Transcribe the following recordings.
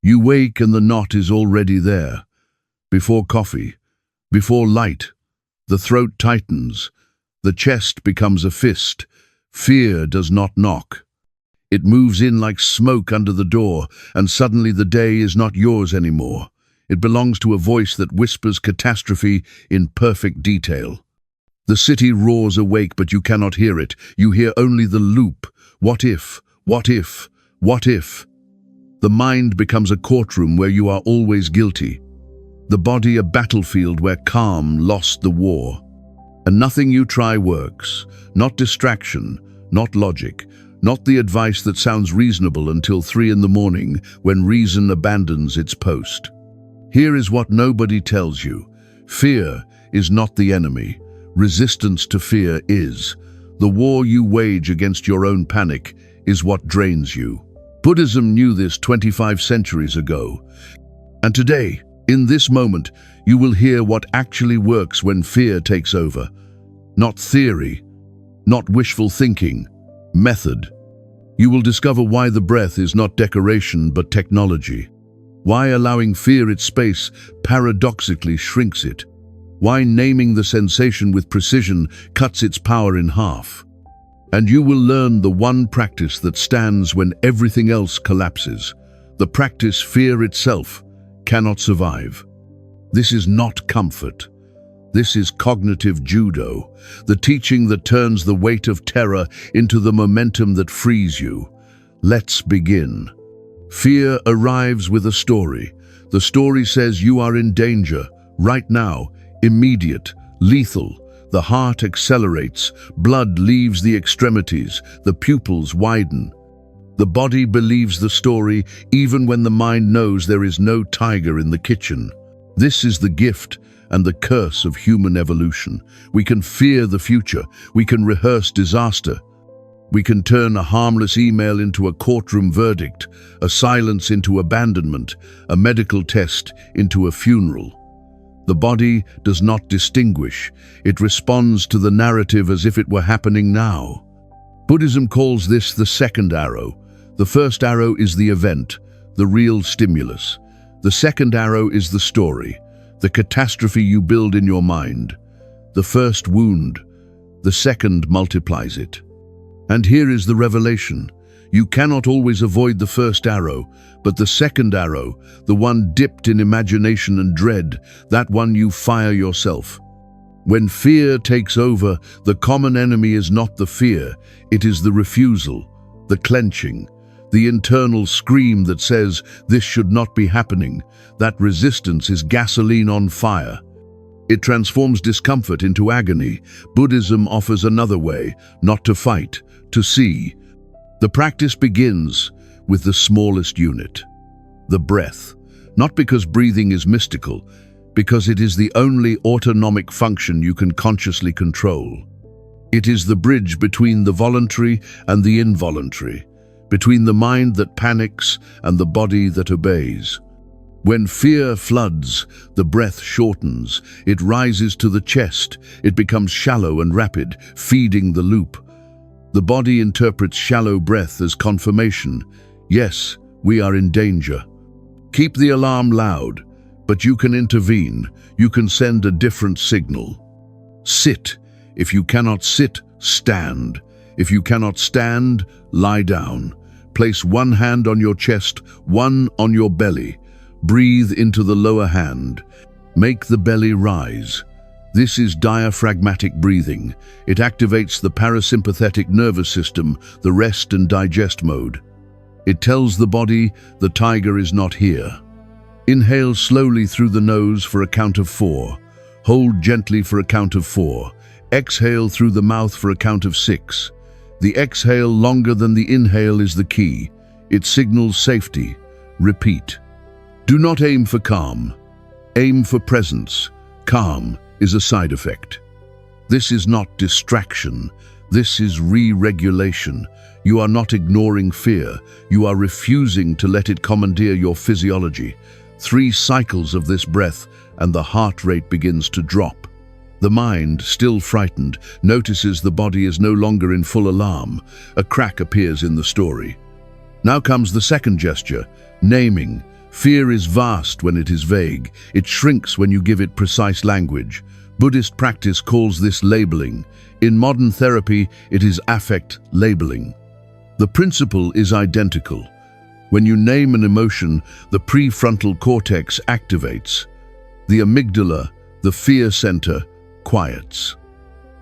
You wake and the knot is already there. Before coffee, before light, the throat tightens, the chest becomes a fist. Fear does not knock. It moves in like smoke under the door, and suddenly the day is not yours anymore. It belongs to a voice that whispers catastrophe in perfect detail. The city roars awake, but you cannot hear it. You hear only the loop. What if? What if? What if? The mind becomes a courtroom where you are always guilty. The body a battlefield where calm lost the war. And nothing you try works. Not distraction, not logic, not the advice that sounds reasonable until 3 in the morning when reason abandons its post. Here is what nobody tells you. Fear is not the enemy. Resistance to fear is. The war you wage against your own panic is what drains you. Buddhism knew this 25 centuries ago. And today, in this moment, you will hear what actually works when fear takes over. Not theory, not wishful thinking, method. You will discover why the breath is not decoration but technology. Why allowing fear its space paradoxically shrinks it. Why naming the sensation with precision cuts its power in half. And you will learn the one practice that stands when everything else collapses. The practice fear itself cannot survive. This is not comfort. This is cognitive judo, the teaching that turns the weight of terror into the momentum that frees you. Let's begin. Fear arrives with a story. The story says you are in danger, right now, immediate, lethal. The heart accelerates, blood leaves the extremities, the pupils widen. The body believes the story even when the mind knows there is no tiger in the kitchen. This is the gift and the curse of human evolution. We can fear the future. We can rehearse disaster. We can turn a harmless email into a courtroom verdict, a silence into abandonment, a medical test into a funeral. The body does not distinguish. It responds to the narrative as if it were happening now. Buddhism calls this the second arrow. The first arrow is the event, the real stimulus. The second arrow is the story, the catastrophe you build in your mind. The first wound, the second multiplies it. And here is the revelation. You cannot always avoid the first arrow, but the second arrow, the one dipped in imagination and dread, that one you fire yourself. When fear takes over, the common enemy is not the fear, it is the refusal, the clenching, the internal scream that says, this should not be happening. That resistance is gasoline on fire. It transforms discomfort into agony. Buddhism offers another way, not to fight, to see. The practice begins with the smallest unit, the breath. Not because breathing is mystical, because it is the only autonomic function you can consciously control. It is the bridge between the voluntary and the involuntary, between the mind that panics and the body that obeys. When fear floods, the breath shortens, it rises to the chest, it becomes shallow and rapid, feeding the loop. The body interprets shallow breath as confirmation. Yes, we are in danger. Keep the alarm loud, but you can intervene. You can send a different signal. Sit. If you cannot sit, stand. If you cannot stand, lie down. Place one hand on your chest, one on your belly. Breathe into the lower hand. Make the belly rise. This is diaphragmatic breathing. It activates the parasympathetic nervous system, the rest and digest mode. It tells the body the tiger is not here. Inhale slowly through the nose for a count of 4. Hold gently for a count of 4. Exhale through the mouth for a count of 6. The exhale longer than the inhale is the key. It signals safety. Repeat. Do not aim for calm. Aim for presence. Calm is a side effect. This is not distraction. This is re-regulation. You are not ignoring fear. You are refusing to let it commandeer your physiology. 3 cycles of this breath and the heart rate begins to drop. The mind, still frightened, notices the body is no longer in full alarm. A crack appears in the story. Now comes the second gesture, naming. Fear is vast when it is vague. It shrinks when you give it precise language. Buddhist practice calls this labeling. In modern therapy, it is affect labeling. The principle is identical. When you name an emotion, the prefrontal cortex activates. The amygdala, the fear center, quiets.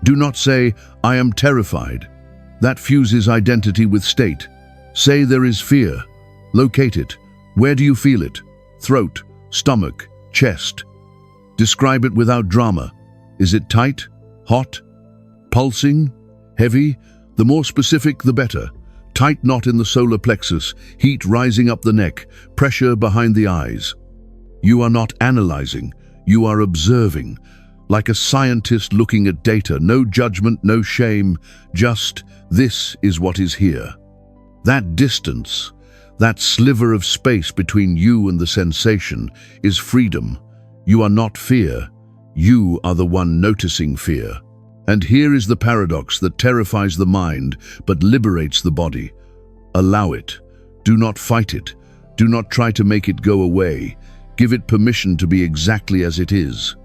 Do not say, "I am terrified." That fuses identity with state. Say there is fear. Locate it. Where do you feel it? Throat, stomach, chest. Describe it without drama. Is it tight, hot, pulsing, heavy? The more specific, the better. Tight knot in the solar plexus, heat rising up the neck, pressure behind the eyes. You are not analyzing, you are observing. Like a scientist looking at data, no judgment, no shame, just this is what is here. That distance, that sliver of space between you and the sensation is freedom. You are not fear. You are the one noticing fear. And here is the paradox that terrifies the mind but liberates the body. Allow it. Do not fight it. Do not try to make it go away. Give it permission to be exactly as it is.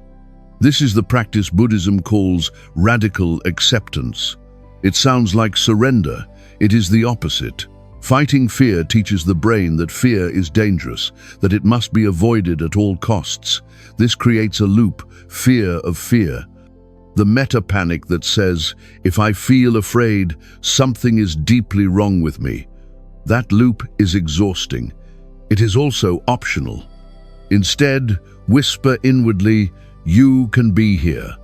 This is the practice Buddhism calls radical acceptance. It sounds like surrender. It is the opposite. Fighting fear teaches the brain that fear is dangerous, that it must be avoided at all costs. This creates a loop, fear of fear. The meta-panic that says, if I feel afraid, something is deeply wrong with me. That loop is exhausting. It is also optional. Instead, whisper inwardly, you can be here.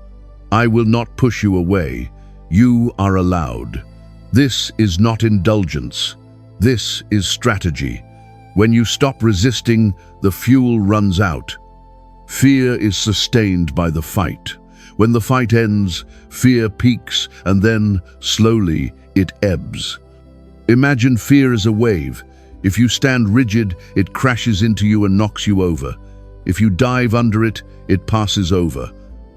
I will not push you away. You are allowed. This is not indulgence. This is strategy. When you stop resisting, the fuel runs out. Fear is sustained by the fight. When the fight ends, fear peaks and then, slowly, it ebbs. Imagine fear as a wave. If you stand rigid, it crashes into you and knocks you over. If you dive under it, it passes over.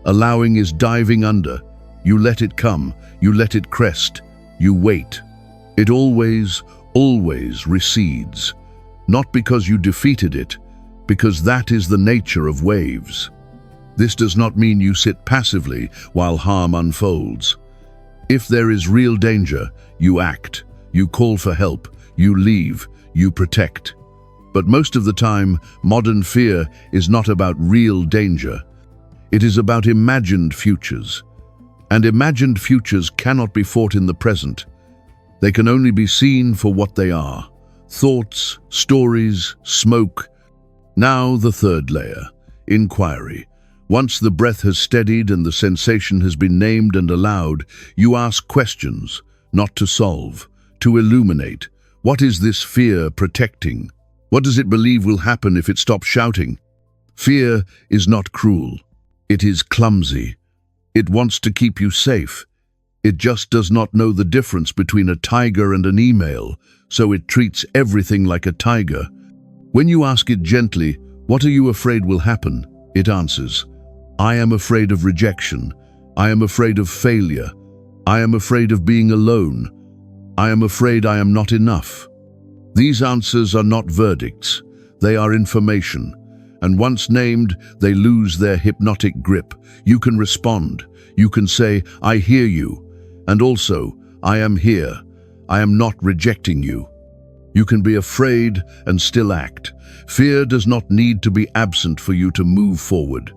Allowing is diving under. You let it come. You let it crest. You wait. It always recedes. Not because you defeated it, because that is the nature of waves. This does not mean you sit passively while harm unfolds. If there is real danger, you act, you call for help, you leave, you protect. But most of the time, modern fear is not about real danger. It is about imagined futures. And imagined futures cannot be fought in the present. They can only be seen for what they are. Thoughts, stories, smoke. Now the third layer, inquiry. Once the breath has steadied and the sensation has been named and allowed, you ask questions, not to solve, to illuminate. What is this fear protecting? What does it believe will happen if it stops shouting? Fear is not cruel. It is clumsy. It wants to keep you safe. It just does not know the difference between a tiger and an email, so it treats everything like a tiger. When you ask it gently, "What are you afraid will happen?" it answers, "I am afraid of rejection. I am afraid of failure. I am afraid of being alone. I am afraid I am not enough." These answers are not verdicts. They are information. And once named, they lose their hypnotic grip. You can respond. You can say, "I hear you." And also, "I am here. I am not rejecting you." You can be afraid and still act. Fear does not need to be absent for you to move forward.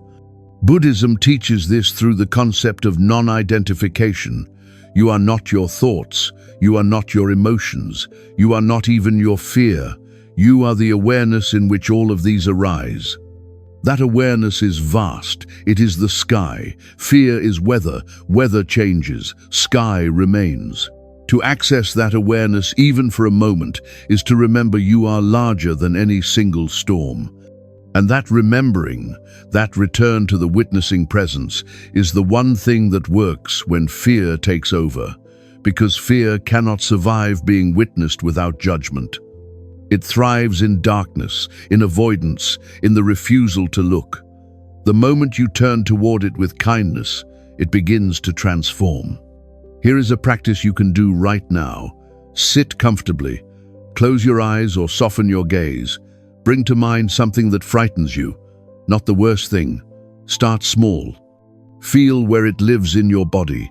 Buddhism teaches this through the concept of non-identification. You are not your thoughts. You are not your emotions. You are not even your fear. You are the awareness in which all of these arise. That awareness is vast. It is the sky. Fear is weather. Weather changes. Sky remains. To access that awareness, even for a moment, is to remember you are larger than any single storm. And that remembering, that return to the witnessing presence, is the one thing that works when fear takes over, because fear cannot survive being witnessed without judgment. It thrives in darkness, in avoidance, in the refusal to look. The moment you turn toward it with kindness, it begins to transform. Here is a practice you can do right now. Sit comfortably. Close your eyes or soften your gaze. Bring to mind something that frightens you, not the worst thing. Start small. Feel where it lives in your body.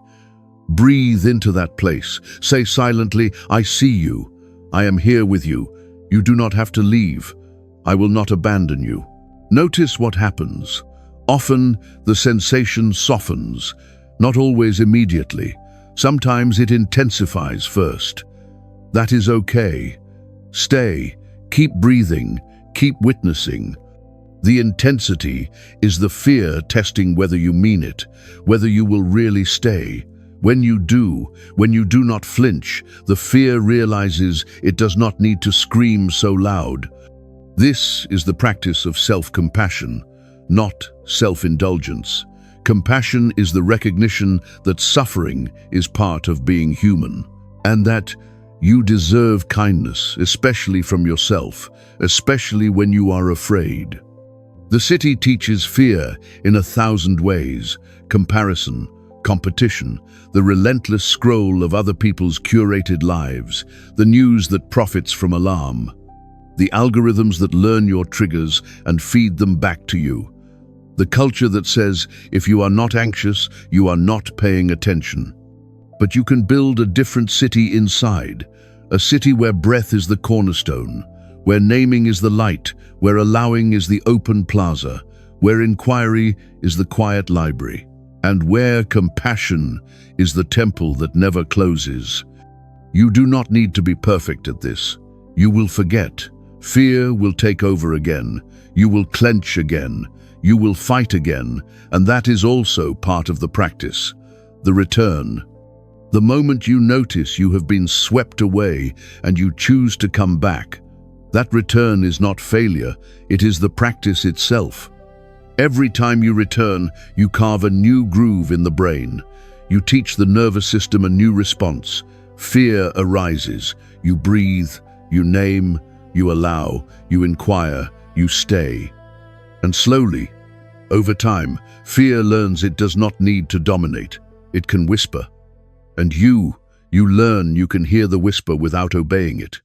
Breathe into that place. Say silently, I see you. I am here with you. You do not have to leave. I will not abandon you. Notice what happens. Often, the sensation softens, not always immediately. Sometimes it intensifies first. That is okay. Stay. Keep breathing. Keep witnessing. The intensity is the fear testing whether you mean it, whether you will really stay. When you do not flinch, the fear realizes it does not need to scream so loud. This is the practice of self-compassion, not self-indulgence. Compassion is the recognition that suffering is part of being human, and that you deserve kindness, especially from yourself, especially when you are afraid. The city teaches fear in 1,000 ways: comparison, competition, the relentless scroll of other people's curated lives, the news that profits from alarm, the algorithms that learn your triggers and feed them back to you, the culture that says if you are not anxious, you are not paying attention. But you can build a different city inside, a city where breath is the cornerstone, where naming is the light, where allowing is the open plaza, where inquiry is the quiet library, and where compassion is the temple that never closes. You do not need to be perfect at this. You will forget. Fear will take over again. You will clench again. You will fight again, and that is also part of the practice. The return. The moment you notice you have been swept away and you choose to come back, that return is not failure, it is the practice itself. Every time you return, you carve a new groove in the brain. You teach the nervous system a new response. Fear arises. You breathe, you name, you allow, you inquire, you stay. And slowly, over time, fear learns it does not need to dominate. It can whisper. And you learn you can hear the whisper without obeying it.